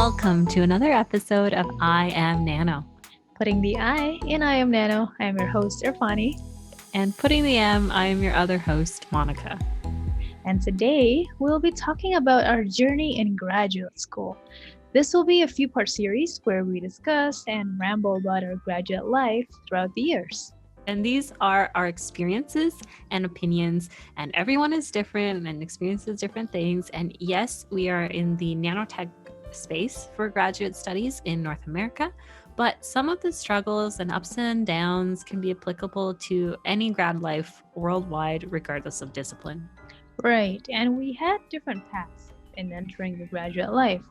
Welcome to another episode of I Am Nano. Putting the I in I Am Nano, I am your host, Irfani. And putting the M, I am your other host, Monica. And today, we'll be talking about our journey in graduate school. This will be a few-part series where we discuss and ramble about our graduate life throughout the years. And these are our experiences and opinions, and everyone is different and experiences different things. And yes, we are in the nanotech space for graduate studies in North America, but some of the struggles and ups and downs can be applicable to any grad life worldwide, regardless of discipline. Right, and we had different paths in entering the graduate life.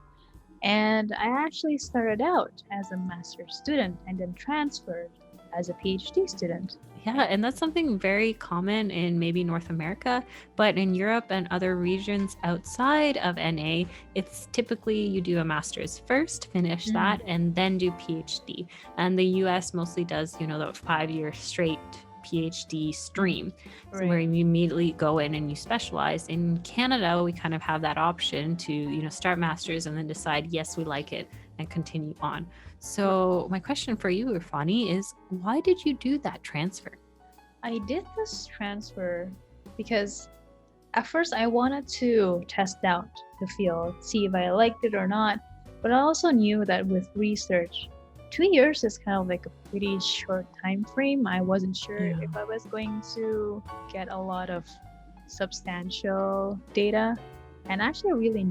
And I actually started out as a master's student and then transferred as a PhD student. Yeah, and that's something very common in maybe North America, but in Europe and other regions outside of NA, it's typically you do a master's first, finish that, and then do PhD. And the US mostly does, the 5-year straight PhD stream, where you immediately go in and you specialize. In Canada, we kind of have that option to, start master's and then decide, yes, we like it, and continue on. So my question for you, Irfani, is why did you do that transfer? I did this transfer because at first I wanted to test out the field, see if I liked it or not, but I also knew that with research, 2 years is kind of like a pretty short time frame. I wasn't sure if I was going to get a lot of substantial data, and actually I really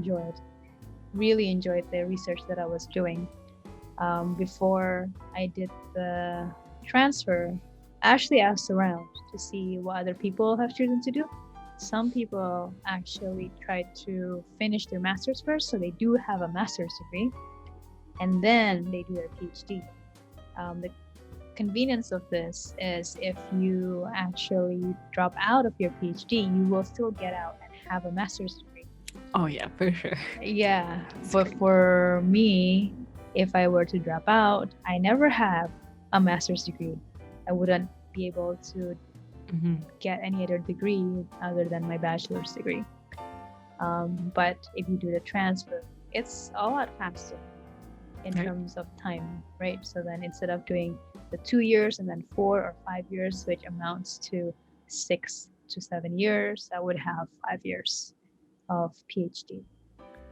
enjoyed the research that I was doing. Before I did the transfer, I actually asked around to see what other people have chosen to do. Some people actually tried to finish their master's first, so they do have a master's degree, and then they do their PhD. The convenience of this is if you actually drop out of your PhD, you will still get out and have a master's degree. Oh yeah, for sure. Yeah, but for me, if I were to drop out, I never have a master's degree. I wouldn't be able to get any other degree other than my bachelor's degree. But if you do the transfer, it's a lot faster in terms of time, right? So then instead of doing the 2 years and then 4 or 5 years, which amounts to 6 to 7 years, I would have 5 years of PhD.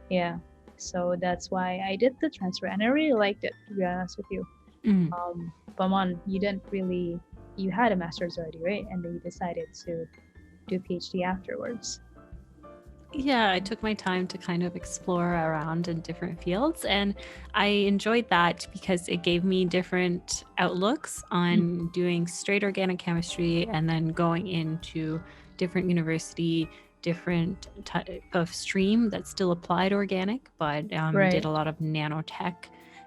Yeah. So that's why I did the transfer, and I really liked it, to be honest with you. Bamon, you had a master's already, right? And then you decided to do PhD afterwards. Yeah, I took my time to kind of explore around in different fields, and I enjoyed that because it gave me different outlooks on doing straight organic chemistry and then going into different university, different type of stream that still applied organic, but did a lot of nanotech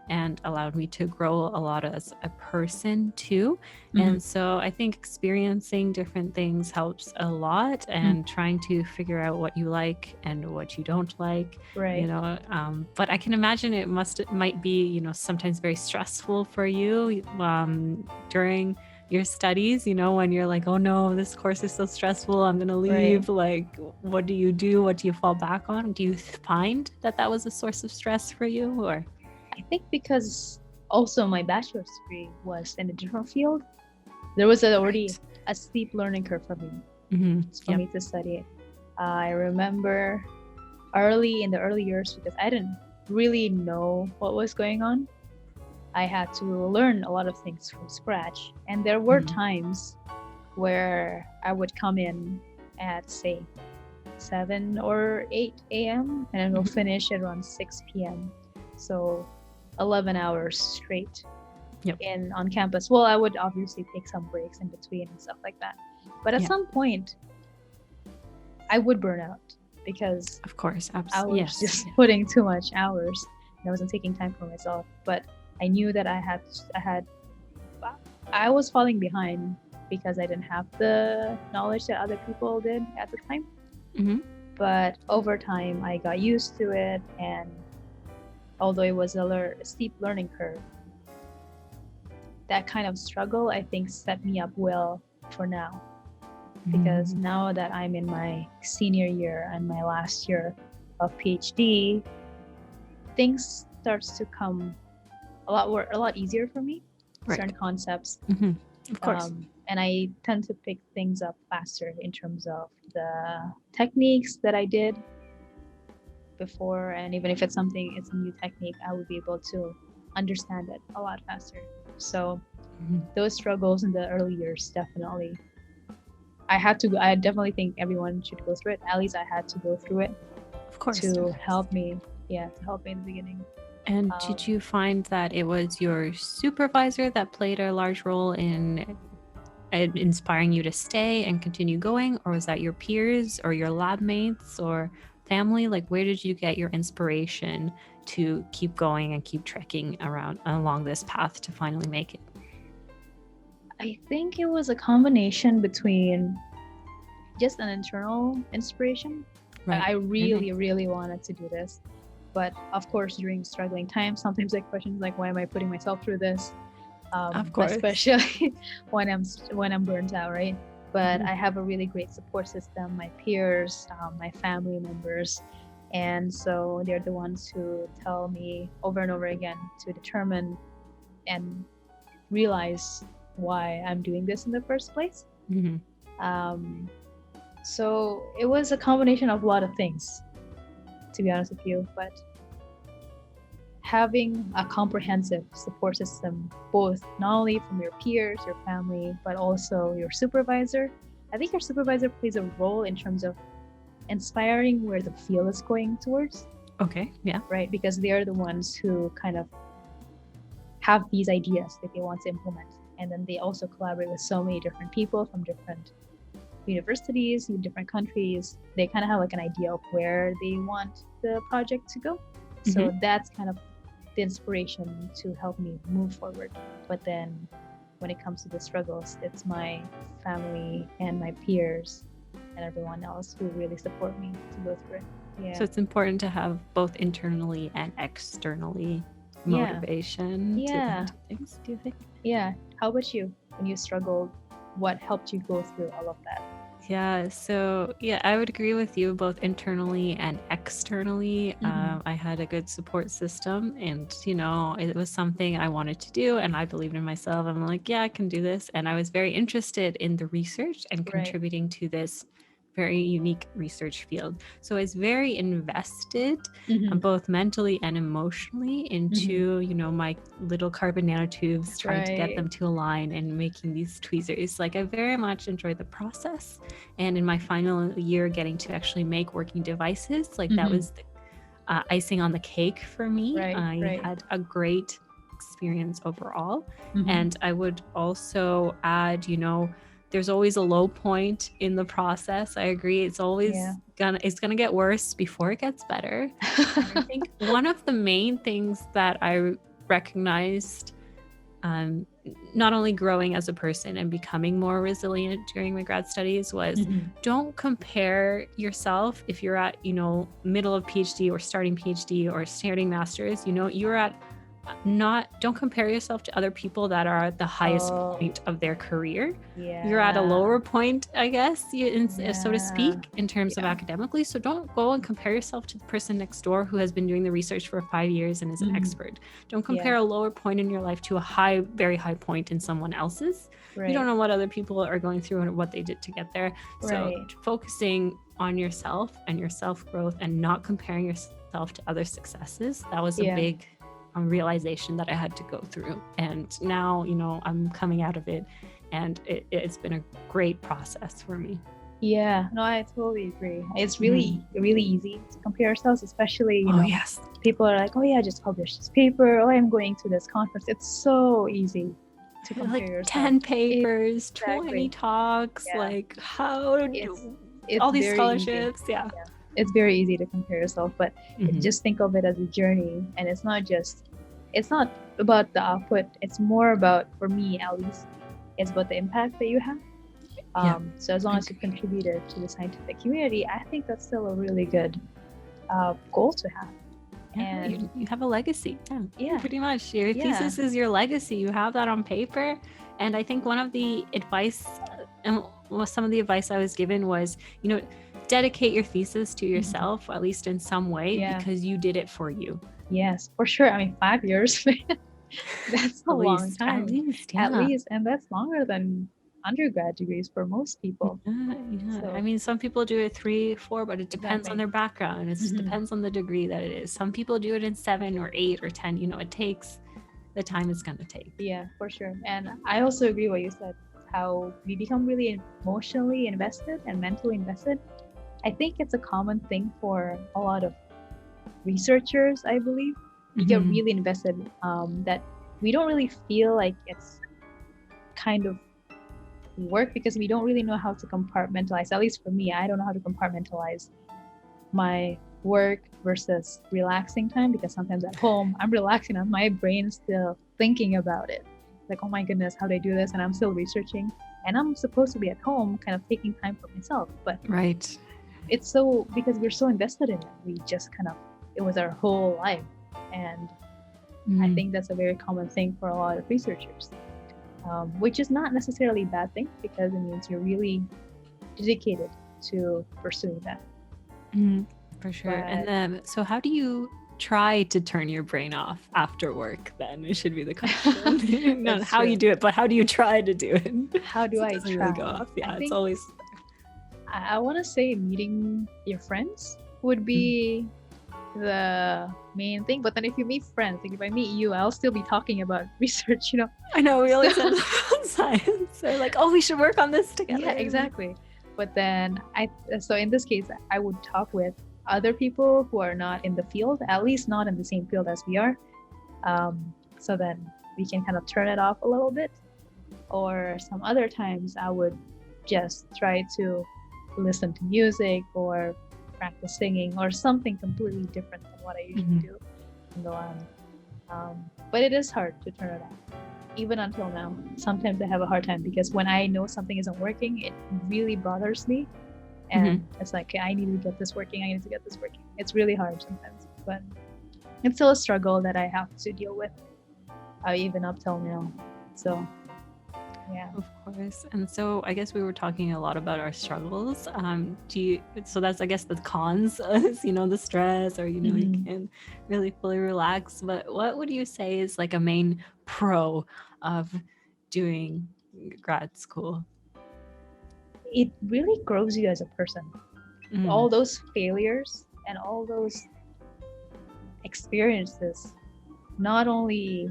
and allowed me to grow a lot as a person too. And so I think experiencing different things helps a lot, and trying to figure out what you like and what you don't like, but I can imagine it might be, sometimes very stressful for you during your studies, when you're like, oh no, this course is so stressful, I'm gonna leave. Like, what do you do? What do you fall back on? Do you find that was a source of stress for you? Or I think because also my bachelor's degree was in a different field, there was already a steep learning curve for me for me to study it. I remember in the early years, because I didn't really know what was going on, I had to learn a lot of things from scratch. And there were times where I would come in at, say, 7 or 8 a.m. and then we'll finish at around 6 p.m. So 11 hours straight on campus. Well, I would obviously take some breaks in between and stuff like that. But at some point, I would burn out because of course, I was just putting too much hours and I wasn't taking time for myself. But I knew that I was falling behind because I didn't have the knowledge that other people did at the time. But over time, I got used to it, and although it was a steep learning curve, that kind of struggle, I think, set me up well for now. Because now that I'm in my senior year and my last year of PhD, things starts to come a lot easier for me, certain Right. concepts. Of course. And I tend to pick things up faster in terms of the techniques that I did before, and even if it's a new technique, I would be able to understand it a lot faster. So those struggles in the early years, definitely I definitely think everyone should go through it. At least I had to go through it Of course. to help me, to help me in the beginning. And did you find that it was your supervisor that played a large role in inspiring you to stay and continue going, or was that your peers or your lab mates or family? Like, where did you get your inspiration to keep going and keep trekking around along this path to finally make it? I think it was a combination between just an internal inspiration. Right. I really wanted to do this, but of course during struggling times, sometimes I question like, why am I putting myself through this? Of course. Especially when I'm burnt out, right? But I have a really great support system, my peers, my family members, and so they're the ones who tell me over and over again to determine and realize why I'm doing this in the first place. So it was a combination of a lot of things, to be honest with you, but having a comprehensive support system, both not only from your peers, your family, but also your supervisor. I think your supervisor plays a role in terms of inspiring where the field is going towards. Okay, yeah. Right, because they are the ones who kind of have these ideas that they want to implement. And then they also collaborate with so many different people from different universities in different countries. They kind of have like an idea of where they want the project to go. So that's kind of the inspiration to help me move forward. But then when it comes to the struggles, it's my family and my peers and everyone else who really support me to go through it. Yeah. So it's important to have both internally and externally motivation to do things, do you think? Yeah. How about you? When you struggled, what helped you go through all of that? Yeah, so I would agree with you both internally and externally. I had a good support system, and it was something I wanted to do, and I believed in myself. I'm like, yeah, I can do this, and I was very interested in the research and contributing to this very unique research field. So I was very invested, both mentally and emotionally, into my little carbon nanotubes, trying to get them to align and making these tweezers. Like, I very much enjoyed the process, and in my final year, getting to actually make working devices, like that was the icing on the cake for me. I had a great experience overall, and I would also add, there's always a low point in the process. I agree. It's always gonna get worse before it gets better. I think one of the main things that I recognized, not only growing as a person and becoming more resilient during my grad studies, was don't compare yourself if you're at, middle of PhD or starting PhD or starting master's. You're at don't compare yourself to other people that are at the highest point of their career. You're at a lower point, I guess, so to speak, in terms of academically. So don't go and compare yourself to the person next door who has been doing the research for 5 years and is an expert. Don't compare a lower point in your life to a very high point in someone else's. You don't know what other people are going through and what they did to get there. So focusing on yourself and your self-growth and not comparing yourself to other successes, that was a big realization that I had to go through. And now, I'm coming out of it, and it's been a great process for me. Yeah, no, I totally agree. It's really, really easy to compare ourselves, especially, people are like, oh yeah, just publish this paper. Oh, I'm going to this conference. It's so easy to compare yourself. 10 papers, 20 talks, like how it's all these scholarships. Yeah. It's very easy to compare yourself, but just think of it as a journey. And it's not about the output. It's more about, for me at least, it's about the impact that you have. So as long as you contributed to the scientific community, I think that's still a really good goal to have. And you have a legacy. Yeah, pretty much. Your thesis is your legacy. You have that on paper. And I think one of the advice, some of the advice I was given was, dedicate your thesis to yourself, at least in some way, because you did it for you. Yes, for sure. I mean, 5 years, that's a long At time, least, at yeah. least, and that's longer than undergrad degrees for most people. Yeah. I So mean, some people do it 3, 4, but it depends on exactly. their background. It Hmm. depends on the degree that it is. Some people do it in 7 or 8 or 10. It takes the time it's going to take. Yeah, for sure. And I also agree what you said, how we become really emotionally invested and mentally invested. I think it's a common thing for a lot of researchers, I believe. We get Mhm. really invested, that we don't really feel like it's kind of work because we don't really know how to compartmentalize. At least for me, I don't know how to compartmentalize my work versus relaxing time, because sometimes at home I'm relaxing and my brain's still thinking about it. Like, oh my goodness, how do I do this? And I'm still researching. And I'm supposed to be at home kind of taking time for myself. But Right. it's so, because we're so invested in it, we just kind of, it was our whole life. And I Mhm. think that's a very common thing for a lot of researchers, which is not necessarily a bad thing because it means you're really dedicated to pursuing that. Mhm. For sure. And But then, so how do you try to turn your brain off after work then? It should be the question. Not that's how you true. do it, but how do you try to do it? How do So it I doesn't really go try? off. I Yeah, it's think always. I want to say meeting your friends would be the main thing. But then if you meet friends, like if I meet you, I'll still be talking about research, you know? I know we So always said science. They're like, oh, we should work on this yeah, together. exactly. But then so in this case, I would talk with other people who are not in the field, at least not in the same field as we are. So then we can kind of turn it off a little bit. Or some other times I would just try to listen to music or practice singing or something completely different than what I usually do in the lab. But it is hard to turn it off. Even until now, sometimes I have a hard time because when I know something isn't working, it really bothers me. Mhm. And it's like, I need to get this working. I need to get this working. It's really hard sometimes, but it's still a struggle that I have to deal with, even up till now. So, yeah. Of course. And so I guess we were talking a lot about our struggles. So that's, I guess, the cons is, the stress or, you Mhm. can really fully relax. But what would you say is like a main pro of doing grad school? It really grows you as a person. Mm. All those failures and all those experiences, not only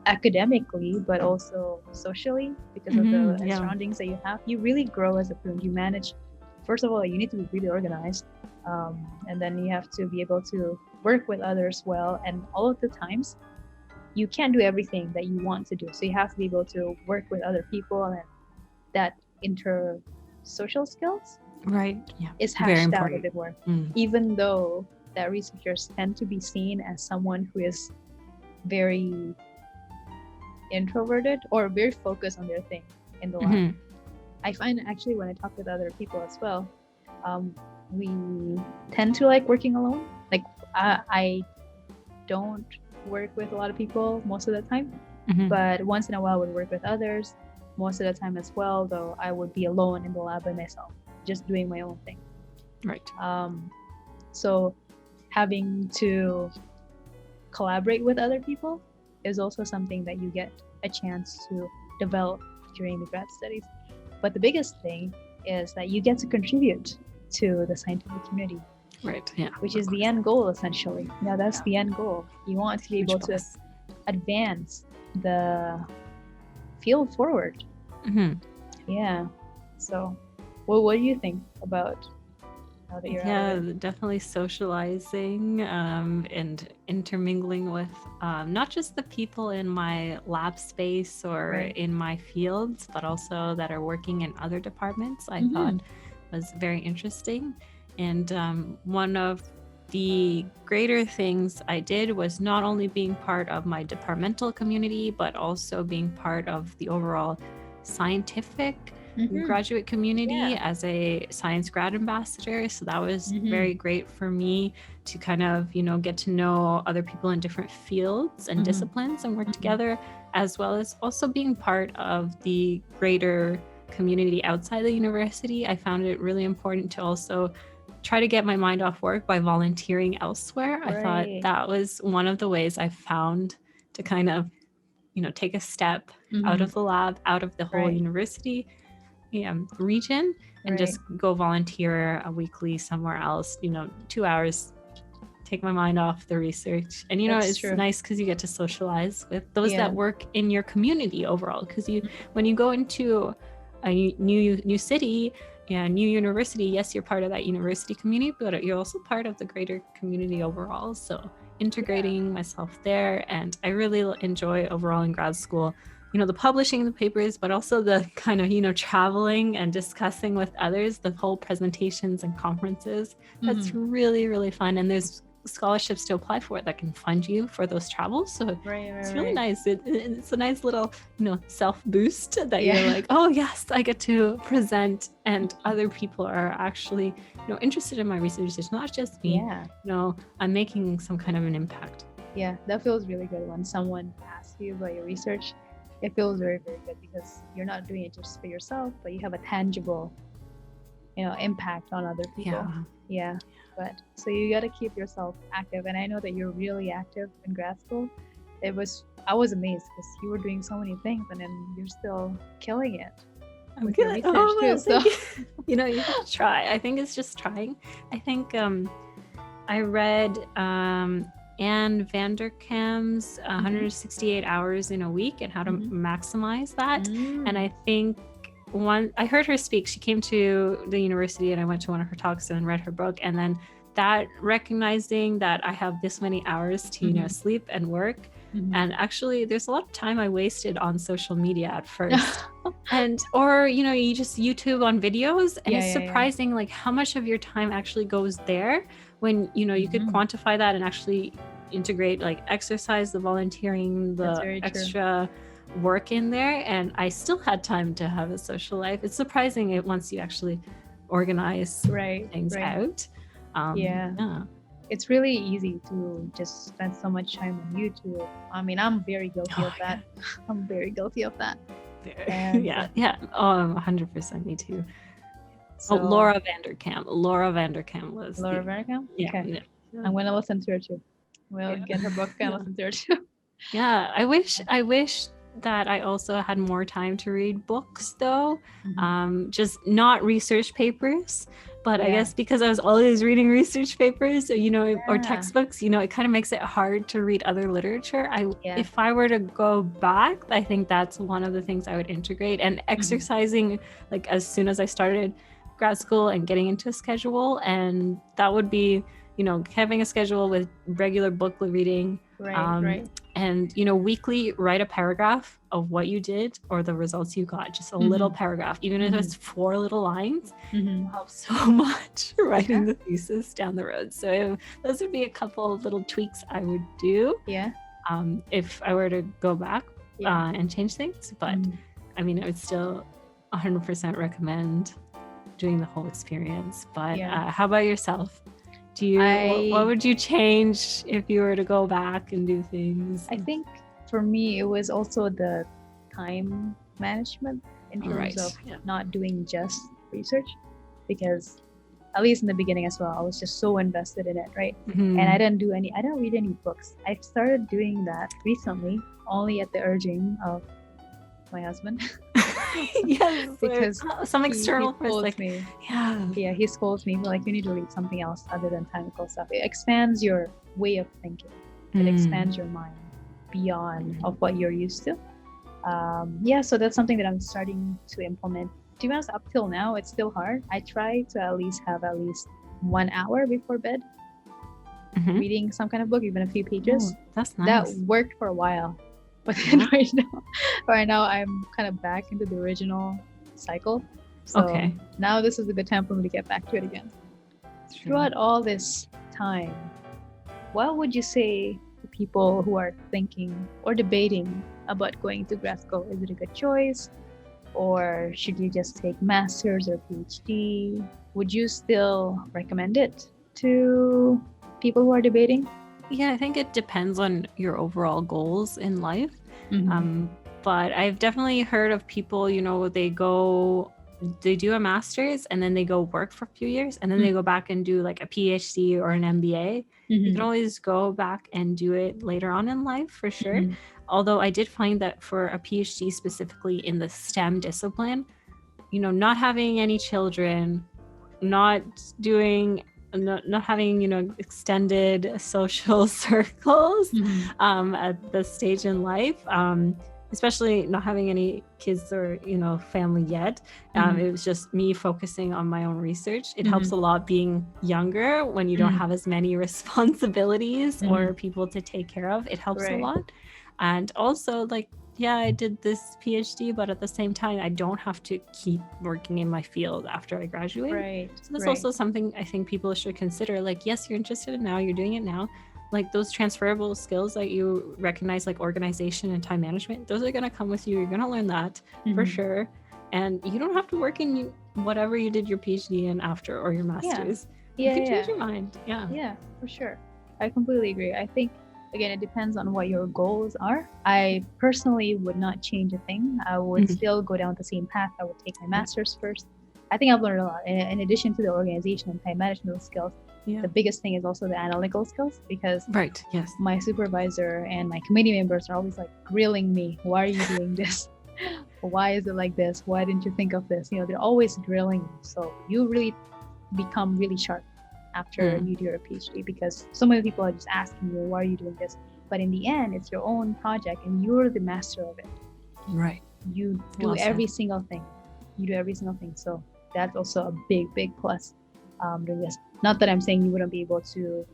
academically but also socially, because of the Yeah. surroundings that you have, you really grow as a person. You manage, first of all, you need to be really organized, and then you have to be able to work with others well. And all of the times you can't do everything that you want to do, so you have to be able to work with other people, and that inter social skills Right. Yeah. is Very hashed out a important. bit more, Mm. even though that researchers tend to be seen as someone who is very introverted or very focused on their thing in the lab. Mhm. I find actually when I talk with other people as well, we tend to like working alone. Like I don't work with a lot of people most of the time, Mhm. but once in a while I would work with others most of the time as well, though I would be alone in the lab by myself, just doing my own thing. Right. So having to collaborate with other people is also something that you get a chance to develop during the grad studies. But the biggest thing is that you get to contribute to the scientific community, Right. Yeah. which of is the course. end goal essentially. Now that's the end goal. You want to be Huge able to plus. advance the field forward. Mhm. Yeah. So, well, what do you think about now that you're out Yeah, of it? definitely socializing and intermingling with not just the people in my lab space or Right. in my fields, but also that are working in other departments, I thought Mm-hmm. was very interesting. And one of the greater things I did was not only being part of my departmental community, but also being part of the overall scientific Mm-hmm. graduate community Yeah. as a science grad ambassador. So that was Mm-hmm. very great for me to kind of, get to know other people in different fields and Mm-hmm. disciplines and work Mm-hmm. together, as well as also being part of the greater community outside the university. I found it really important to also try to get my mind off work by volunteering elsewhere. I thought Right. that was one of the ways I found to kind of, take a step out Mm-hmm. of the lab, out of the whole Right. university region, and Right. just go volunteer a weekly somewhere else, 2 hours, take my mind off the research. And That's it's true. nice because you get to socialize with those Yeah. that work in your community overall, because when you go into a new city and new university, yes, you're part of that university community, but you're also part of the greater community overall. So integrating myself there, and I really enjoy overall in grad school, the publishing the papers, but also the kind of, traveling and discussing with others, the whole presentations and conferences. That's Mm-hmm. really, really fun. And there's scholarships to apply for that can fund you for those travels. So Right. it's Right. really Right. nice. It's a nice little, self boost that Yeah. you're like, oh yes, I get to present, and other people are actually, interested in my research. It's not just me. Yeah. I'm making some kind of an impact. Yeah, that feels really good when someone asks you about your research. It feels very, very good because you're not doing it just for yourself, but you have a tangible, impact on other people. Yeah. But so you got to keep yourself active. And I know that you're really active in grad school. I was amazed because you were doing so many things and then you're still killing it I'm with your good. research Oh, too. well, So you have to try. I think it's just trying. I think I read Anne Vanderkam's 168 hours in a week and how to maximize that. And I think I heard her speak. She came to the university and I went to one of her talks and read her book. And then that recognizing that I have this many hours to, sleep and work. And actually, there's a lot of time I wasted on social media at first. Or you just YouTube on videos, and it's surprising like how much of your time actually goes there when you could quantify that and actually integrate like exercise, the volunteering, the extra work in there. And I still had time to have a social life. It's surprising it once you actually organize things out. It's really easy to just spend so much time on YouTube. I mean, I'm very guilty of that. I'm very guilty of that. And, yeah. Oh, 100%. Me too. So, Laura Vanderkam. Laura Vanderkam was. Laura Vanderkam? Yeah. Okay. I'm going to listen to her too. We'll get her book and listen to her too. Yeah. I wish that I also had more time to read books though. Just not research papers. But I guess because I was always reading research papers, or textbooks, it kind of makes it hard to read other literature. If I were to go back, I think that's one of the things I would integrate. And exercising, like as soon as I started grad school and getting into a schedule, and that would be, having a schedule with regular book reading. And weekly write a paragraph of what you did or the results you got, just a little paragraph, even if it's 4 little lines, helps so much writing the thesis down the road. So those would be a couple of little tweaks I would do if I were to go back and change things. But I mean, I would still 100% recommend doing the whole experience. But how about yourself? What would you change if you were to go back and do things? I think for me, it was also the time management in terms of not doing just research, because at least in the beginning as well, I was just so invested in it, right? And I didn't read any books. I started doing that recently, only at the urging of my husband. Yes, because some external he scolds me. He scolds me, like, you need to read something else other than technical stuff. It expands your way of thinking. It expands your mind beyond of what you're used to. So that's something that I'm starting to implement. To be honest, up till now, it's still hard. I try to at least have 1 hour before bed reading some kind of book, even a few pages. Oh, that's nice. That worked for a while. But then right now I'm kind of back into the original cycle. So now this is a good time for me to get back to it again. Throughout all this time, what would you say to people who are thinking or debating about going to grad school? Is it a good choice? Or should you just take master's or PhD? Would you still recommend it to people who are debating? Yeah, I think it depends on your overall goals in life. But I've definitely heard of people, they go they do a master's and then they go work for a few years and then they go back and do like a PhD or an MBA. You can always go back and do it later on in life for sure. Although I did find that for a PhD specifically in the STEM discipline, not having any children, not doing not having extended social circles at this stage in life, especially not having any kids or family yet. It was just me focusing on my own research. It helps a lot being younger when you don't have as many responsibilities or people to take care of. It helps a lot. And also, like, yeah, I did this PhD, but at the same time, I don't have to keep working in my field after I graduate. So that's also something I think people should consider. Like, yes, you're interested in now, you're doing it now. Like those transferable skills that you recognize, like organization and time management, those are going to come with you. You're going to learn that for sure. And you don't have to work in whatever you did your PhD in after or your master's. You can change your mind. Yeah, for sure. I completely agree. I think, again, it depends on what your goals are. I personally would not change a thing. I would still go down the same path. I would take my master's first. I think I've learned a lot. In addition to the organization and time management skills, the biggest thing is also the analytical skills, because my supervisor and my committee members are always like grilling me. Why are you doing this? Why is it like this? Why didn't you think of this? They're always grilling you. So you really become really sharp after you do your PhD, because so many people are just asking you, why are you doing this? But in the end, it's your own project and you're the master of it. Right. You do every single thing. So that's also a big plus doing this. Not that I'm saying you wouldn't be able to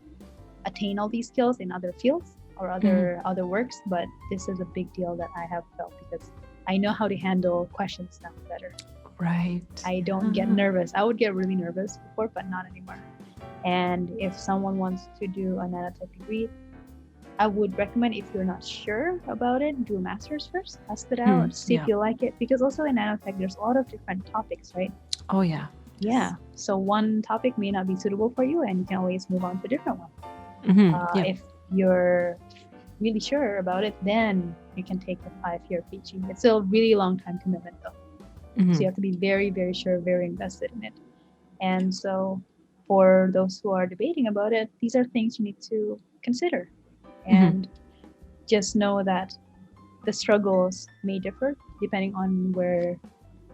attain all these skills in other fields or other works, but this is a big deal that I have felt, because I know how to handle questions now better. Right. I don't get nervous. I would get really nervous before, but not anymore. And if someone wants to do a nanotech degree, I would recommend, if you're not sure about it, do a master's first, test it out, see if you like it. Because also in nanotech, there's a lot of different topics, right? Oh, yeah. Yeah. So one topic may not be suitable for you and you can always move on to a different one. If you're really sure about it, then you can take the 5-year PhD. It's still a really long time commitment though. So you have to be very, very sure, very invested in it. And so for those who are debating about it, these are things you need to consider. And just know that the struggles may differ depending on where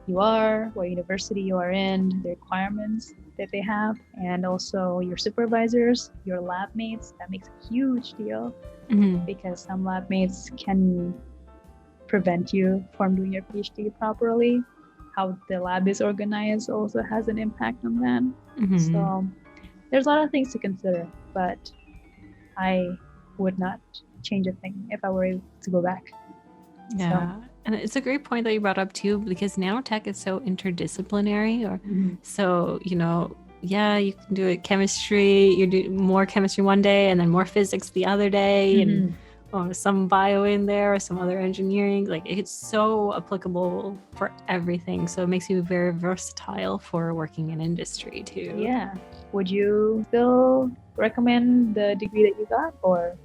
you are, what university you are in, the requirements that they have, and also your supervisors, your lab mates. That makes a huge deal, because some lab mates can prevent you from doing your PhD properly. How the lab is organized also has an impact on that. So there's a lot of things to consider, but I would not change a thing if I were able to go back. Yeah. So. And it's a great point that you brought up too, because nanotech is so interdisciplinary, or so, you can do it chemistry, you do more chemistry one day and then more physics the other day, and some bio in there or some other engineering. Like, it's so applicable for everything. So it makes you very versatile for working in industry too. Yeah. Would you still recommend the degree that you got, or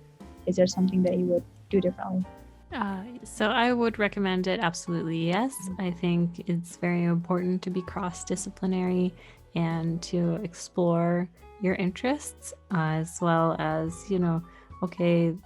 is there something that you would do differently? So I would recommend it, absolutely, yes. I think it's very important to be cross-disciplinary and to explore your interests, as well as,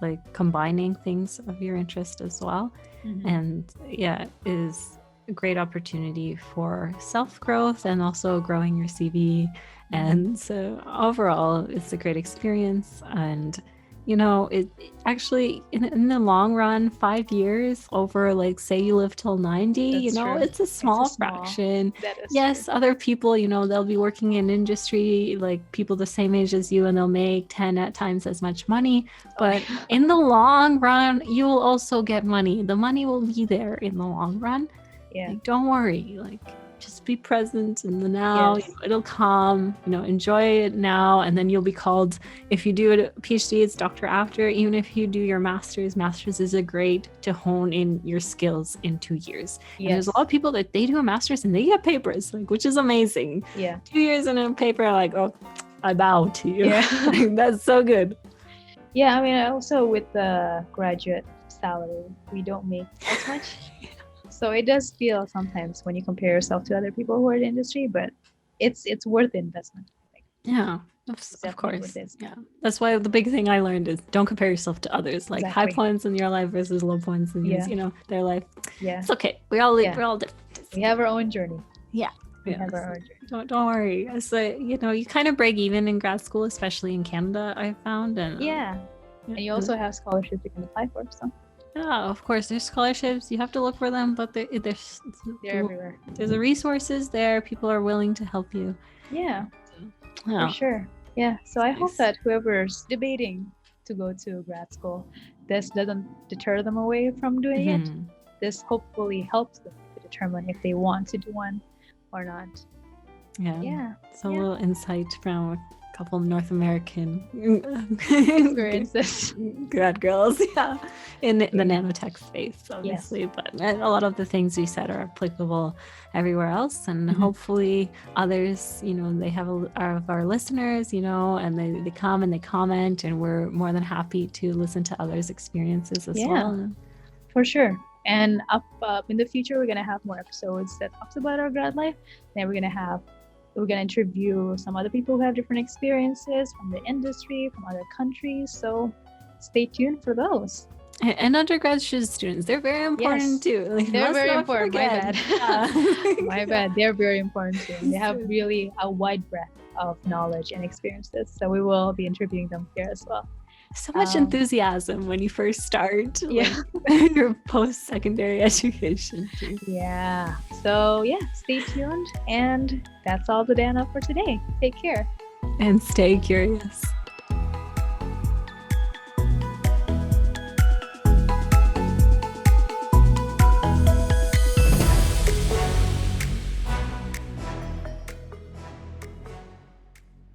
like combining things of your interest as well. And it is a great opportunity for self-growth and also growing your CV. And so overall, it's a great experience. And it actually, in the long run, 5 years over, like, say you live till 90, it's a small fraction. Yes, true. Other people, they'll be working in industry, like people the same age as you, and they'll make 10 times as much money. But in the long run, you'll also get money. The money will be there in the long run. Yeah. Like, don't worry. Like, just be present in the now. Yes. It'll come, enjoy it now, and then you'll be called, if you do a PhD, it's doctor after. Even if you do your master's is a great to hone in your skills in 2 years. Yes. And there's a lot of people that they do a master's and they get papers, like, which is amazing. Yeah. 2 years in a paper, like, oh, I bow to you. Yeah. That's so good. Yeah, I mean, also with the graduate salary, we don't make as much. So it does feel sometimes when you compare yourself to other people who are in the industry, but it's worth the investment. I think Yeah, it's of definitely worth course. it. Yeah. That's why the big thing I learned is don't compare yourself to others. Like high Exactly. points in your life versus low points in yours, Yeah. their life. Yeah. It's okay. We all Yeah. we're all different. We have our own journey. Yeah. We Yeah. have our So own journey. don't worry. So you kind of break even in grad school, especially in Canada, I found. And Yeah. And you also have scholarships you can apply for. So yeah, of course, there's scholarships. You have to look for them, but they're everywhere. there's the resources there. People are willing to help you. Yeah, Yeah. for sure. Yeah. So I hope Nice. that whoever's debating to go to grad school, this doesn't deter them away from doing it. Mhm. This hopefully helps them to determine if they want to do one or not. Yeah. Yeah. So a Yeah. little insight from a couple North American Experiences. grad girls, yeah, in the Yeah. nanotech space, obviously. But a lot of the things we said are applicable everywhere else, and hopefully others, they have our listeners, and they come and they comment, and we're more than happy to listen to others' experiences as well. For sure. And up in the future, we're gonna have more episodes that talks about our grad life. Then we're gonna interview some other people who have different experiences from the industry, from other countries. So stay tuned for those. And undergrad students, they're very important too. Like, they're very important. Forget. My bad. My bad. They're very important too. They have really a wide breadth of knowledge and experiences. So we will be interviewing them here as well. So much enthusiasm when you first start your post-secondary education too. Yeah. So stay tuned. And that's all the Dana for today. Take care. And stay curious.